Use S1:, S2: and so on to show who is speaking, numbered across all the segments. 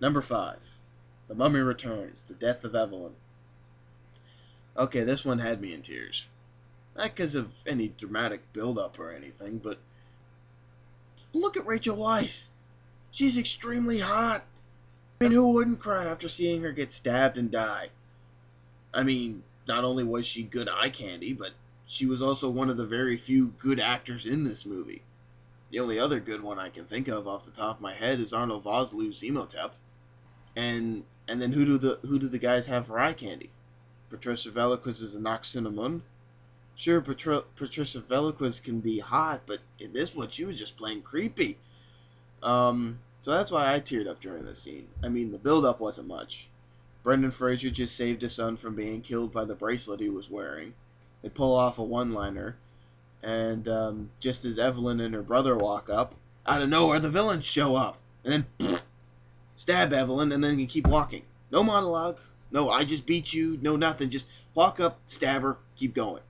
S1: Number 5. The Mummy Returns, The Death of Evelyn. Okay, this one had me in tears. Not because of any dramatic build-up or anything, but look at Rachel Weisz. She's extremely hot. I mean, who wouldn't cry after seeing her get stabbed and die? I mean, not only was she good eye candy, but she was also one of the very few good actors in this movie. The only other good one I can think of off the top of my head is Arnold Vosloo's Emotep. And then who do the guys have for eye candy? Patricia Velasquez is a Noxcinnamon. Sure, Patricia Velasquez can be hot, but in this one she was just plain creepy. So that's why I teared up during this scene. I mean, the build-up wasn't much. Brendan Fraser just saved his son from being killed by the bracelet he was wearing. They pull off a one-liner, and just as Evelyn and her brother walk up, out of nowhere the villains show up, and then stab Evelyn, and then you keep walking. No monologue. No, I just beat you. No, nothing. Just walk up, stab her, keep going.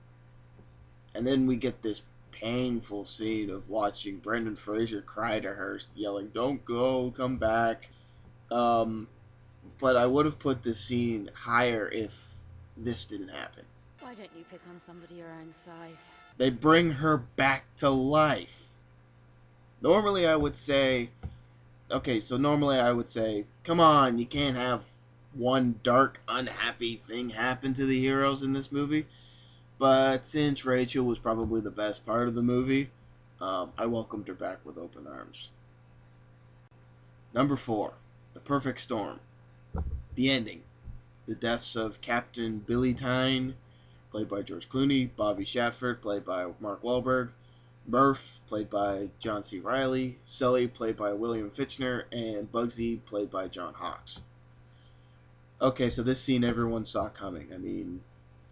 S1: And then we get this painful scene of watching Brendan Fraser cry to her, yelling, "Don't go, come back." But I would have put this scene higher if this didn't happen.
S2: Why don't you pick on somebody your own size?
S1: They bring her back to life. Normally I would say, come on, you can't have one dark, unhappy thing happen to the heroes in this movie. But since Rachel was probably the best part of the movie, I welcomed her back with open arms. Number 4, The Perfect Storm. The ending. The deaths of Captain Billy Tyne, played by George Clooney, Bobby Shatford, played by Mark Wahlberg, Murph, played by John C. Reilly, Sully, played by William Fichtner, and Bugsy, played by John Hawkes. Okay, so this scene everyone saw coming. I mean,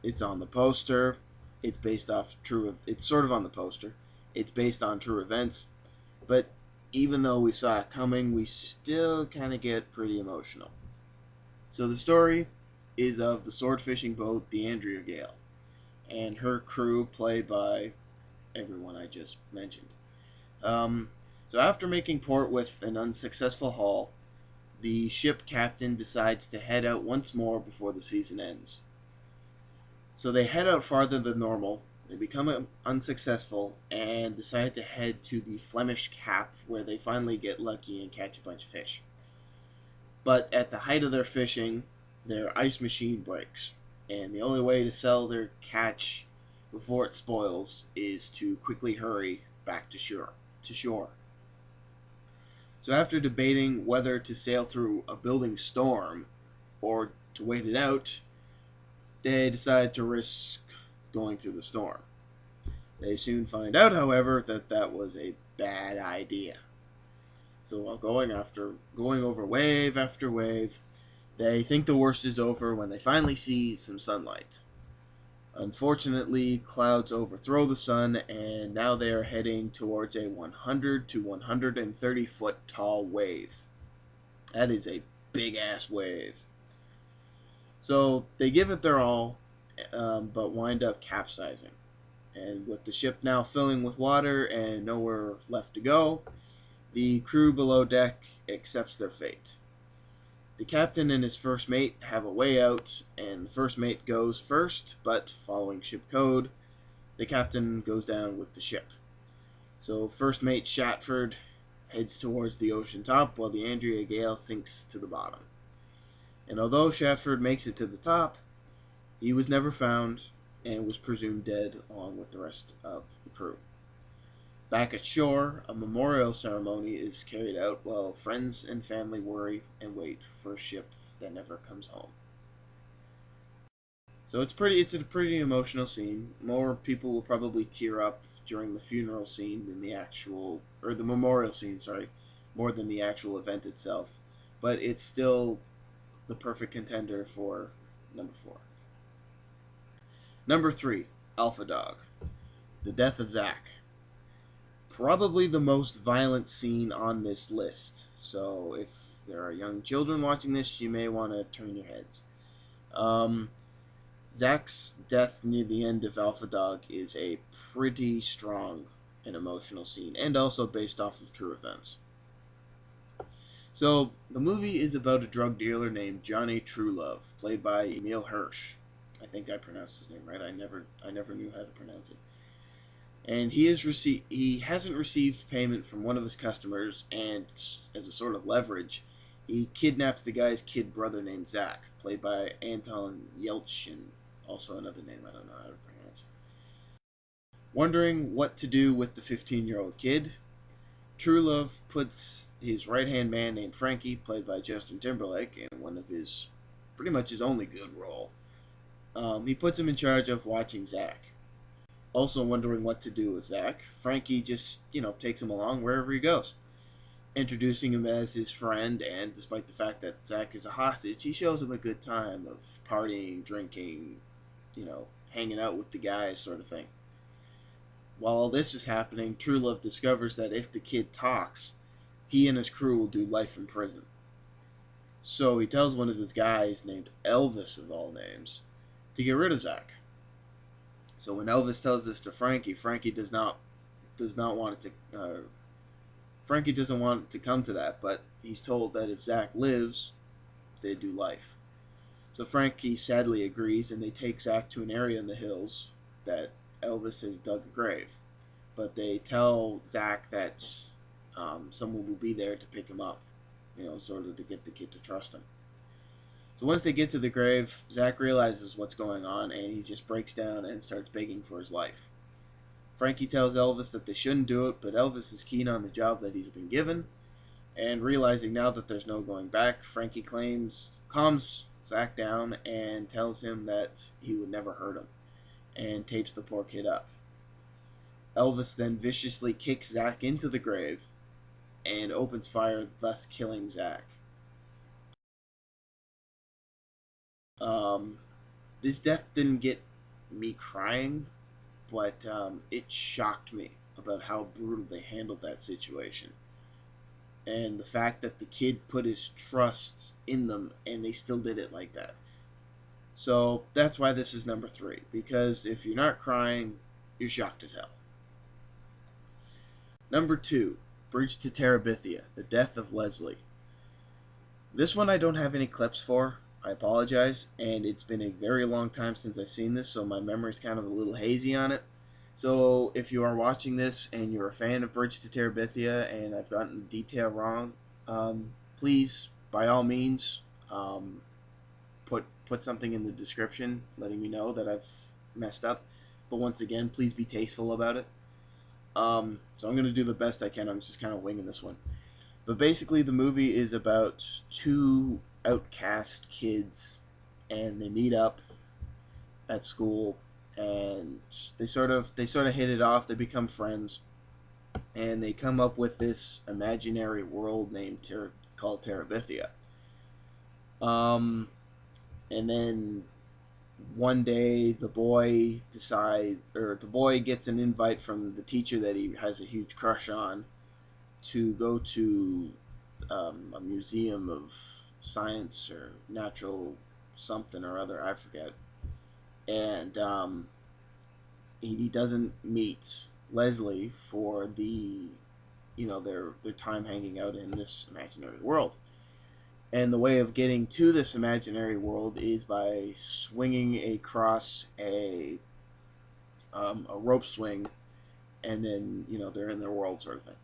S1: it's on the poster. It's based off it's sort of on the poster. It's based on true events. But even though we saw it coming, we still kind of get pretty emotional. So the story is of the sword fishing boat, the Andrea Gale, and her crew, played by everyone I just mentioned. So after making port with an unsuccessful haul, the ship captain decides to head out once more before the season ends. So they head out farther than normal, they become unsuccessful, and decide to head to the Flemish Cap, where they finally get lucky and catch a bunch of fish. But at the height of their fishing, their ice machine breaks, and the only way to sell their catch before it spoils is to quickly hurry back to shore. So after debating whether to sail through a building storm or to wait it out, they decide to risk going through the storm. They soon find out, however, that that was a bad idea. So while going over wave after wave, they think the worst is over when they finally see some sunlight. Unfortunately, clouds overthrow the sun, and now they are heading towards a 100 to 130 foot tall wave. That is a big ass wave. So they give it their all, but wind up capsizing. And with the ship now filling with water and nowhere left to go, the crew below deck accepts their fate. The captain and his first mate have a way out, and the first mate goes first, but following ship code, the captain goes down with the ship. So first mate Shatford heads towards the ocean top, while the Andrea Gale sinks to the bottom. And although Shatford makes it to the top, he was never found and was presumed dead along with the rest of the crew. Back at shore, a memorial ceremony is carried out while friends and family worry and wait for a ship that never comes home. So it's a pretty emotional scene. More people will probably tear up during the funeral scene than the memorial scene, more than the actual event itself. But it's still the perfect contender for number 4. Number 3, Alpha Dog, The Death of Zack. Probably the most violent scene on this list. So if there are young children watching this, you may want to turn your heads. Zack's death near the end of Alpha Dog is a pretty strong and emotional scene, and also based off of true events. So the movie is about a drug dealer named Johnny Truelove, played by Emil Hirsch. I think I pronounced his name right. I never knew how to pronounce it. And he hasn't received payment from one of his customers, and as a sort of leverage, he kidnaps the guy's kid brother named Zach, played by Anton Yelchin, also another name I don't know how to pronounce. Wondering what to do with the 15-year-old kid, Truelove puts his right-hand man named Frankie, played by Justin Timberlake, in one of his pretty much his only good role. He puts him in charge of watching Zach. Also wondering what to do with Zach, Frankie just, takes him along wherever he goes, introducing him as his friend, and despite the fact that Zach is a hostage, he shows him a good time of partying, drinking, hanging out with the guys, sort of thing. While all this is happening, Truelove discovers that if the kid talks, he and his crew will do life in prison. So he tells one of his guys, named Elvis of all names, to get rid of Zach. So when Elvis tells this to Frankie, Frankie does not want it to. Frankie doesn't want it to come to that, but he's told that if Zach lives, they do life. So Frankie sadly agrees, and they take Zach to an area in the hills that Elvis has dug a grave. But they tell Zach that someone will be there to pick him up, sort of to get the kid to trust him. So once they get to the grave, Zach realizes what's going on, and he just breaks down and starts begging for his life. Frankie tells Elvis that they shouldn't do it, but Elvis is keen on the job that he's been given, and realizing now that there's no going back, Frankie calms Zach down and tells him that he would never hurt him, and tapes the poor kid up. Elvis then viciously kicks Zach into the grave and opens fire, thus killing Zach. Um, this death didn't get me crying, but it shocked me about how brutal they handled that situation. And the fact that the kid put his trust in them and they still did it like that. So that's why this is number 3. Because if you're not crying, you're shocked as hell. Number 2, Bridge to Terabithia, The Death of Leslie. This one I don't have any clips for. I apologize, and it's been a very long time since I've seen this, so my memory's kind of a little hazy on it. So if you are watching this and you're a fan of Bridge to Terabithia and I've gotten the detail wrong, please, by all means, put something in the description letting me know that I've messed up. But once again, please be tasteful about it. So I'm going to do the best I can. I'm just kind of winging this one. But basically, the movie is about 2 outcast kids, and they meet up at school, and they sort of hit it off. They become friends, and they come up with this imaginary world called Terabithia. And then one day the boy gets an invite from the teacher that he has a huge crush on to go to a museum of science or natural something or other, I forget. And he doesn't meet Leslie for their time hanging out in this imaginary world. And the way of getting to this imaginary world is by swinging across a rope swing, and then they're in their world, sort of thing.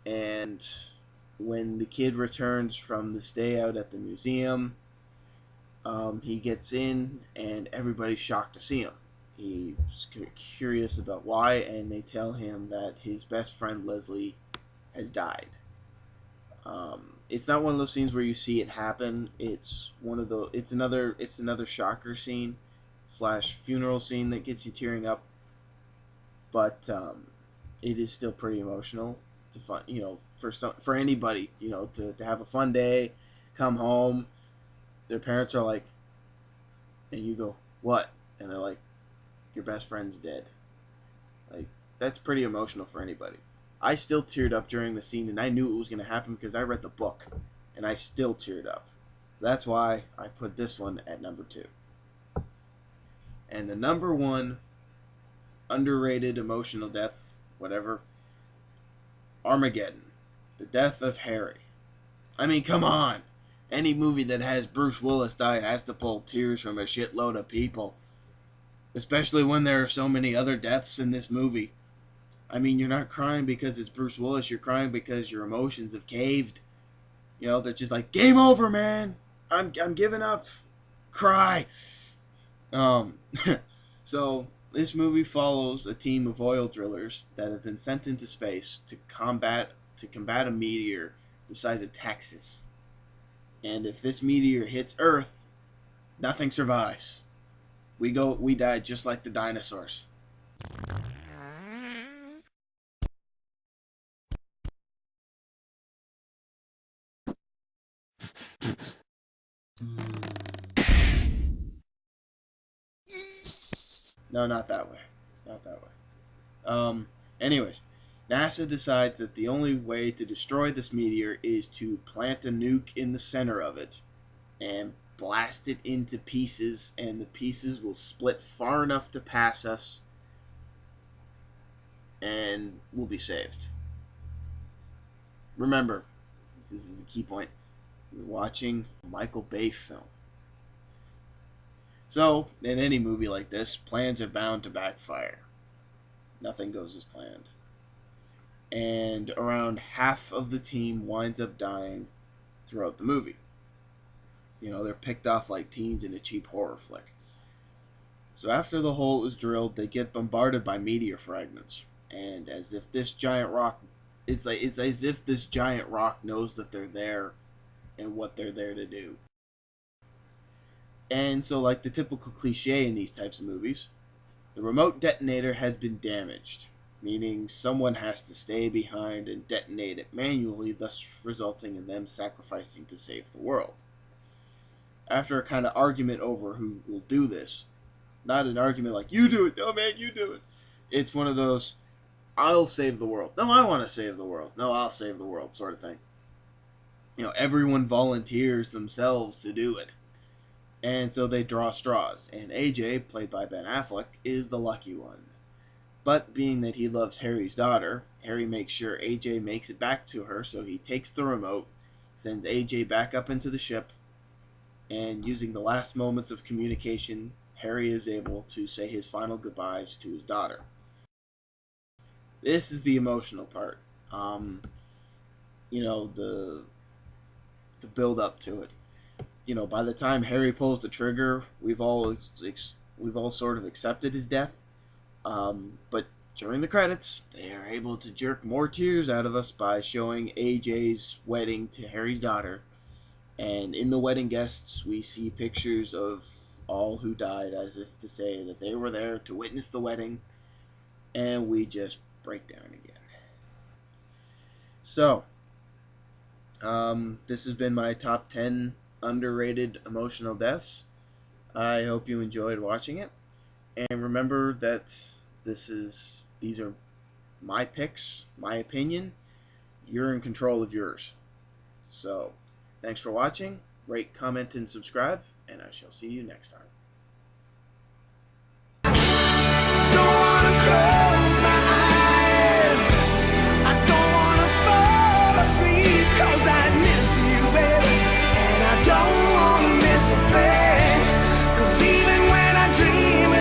S1: And when the kid returns from this day out at the museum, he gets in, and everybody's shocked to see him. He's curious about why, and they tell him that his best friend Leslie has died. It's not one of those scenes where you see it happen. It's another shocker scene / funeral scene that gets you tearing up. But it is still pretty emotional for anybody, to have a fun day, come home, their parents are like, and you go, what? And they're like, your best friend's dead. Like, that's pretty emotional for anybody. I still teared up during the scene, and I knew it was going to happen because I read the book, and I still teared up. So that's why I put this one at number 2. And the number 1 underrated emotional death, whatever, Armageddon, The Death of Harry. I mean, come on. Any movie that has Bruce Willis die has to pull tears from a shitload of people. Especially when there are so many other deaths in this movie. I mean, you're not crying because it's Bruce Willis. You're crying because your emotions have caved. You know, they're just like, game over, man. I'm giving up. Cry. Um, so this movie follows a team of oil drillers that have been sent into space to combat a meteor the size of Texas. And if this meteor hits Earth, nothing survives. We die just like the dinosaurs. No, not that way. Not that way. Anyways, NASA decides that the only way to destroy this meteor is to plant a nuke in the center of it and blast it into pieces, and the pieces will split far enough to pass us, and we'll be saved. Remember, this is a key point. You're watching a Michael Bay film. So, in any movie like this, plans are bound to backfire. Nothing goes as planned. And around half of the team winds up dying throughout the movie. You know, they're picked off like teens in a cheap horror flick. So after the hole is drilled, they get bombarded by meteor fragments. And as if this giant rock it's as if this giant rock knows that they're there and what they're there to do. And so, like the typical cliche in these types of movies, the remote detonator has been damaged, meaning someone has to stay behind and detonate it manually, thus resulting in them sacrificing to save the world. After a kind of argument over who will do this, not an argument like, you do it, no man, you do it. It's one of those, I'll save the world. No, I want to save the world. No, I'll save the world sort of thing. You know, everyone volunteers themselves to do it. And so they draw straws. And AJ, played by Ben Affleck, is the lucky one. But being that he loves Harry's daughter, Harry makes sure AJ makes it back to her, so he takes the remote, sends AJ back up into the ship, and using the last moments of communication, Harry is able to say his final goodbyes to his daughter. This is the emotional part. You know, the build up to it. You know, by the time Harry pulls the trigger, we've all sort of accepted his death. But during the credits, they are able to jerk more tears out of us by showing AJ's wedding to Harry's daughter. And in the wedding guests, we see pictures of all who died, as if to say that they were there to witness the wedding, and we just break down again. So, this has been my top 10 underrated emotional deaths. I hope you enjoyed watching it. And remember that these are my picks, my opinion. You're in control of yours. So, thanks for watching. Rate, comment, and subscribe, and I shall see you next time.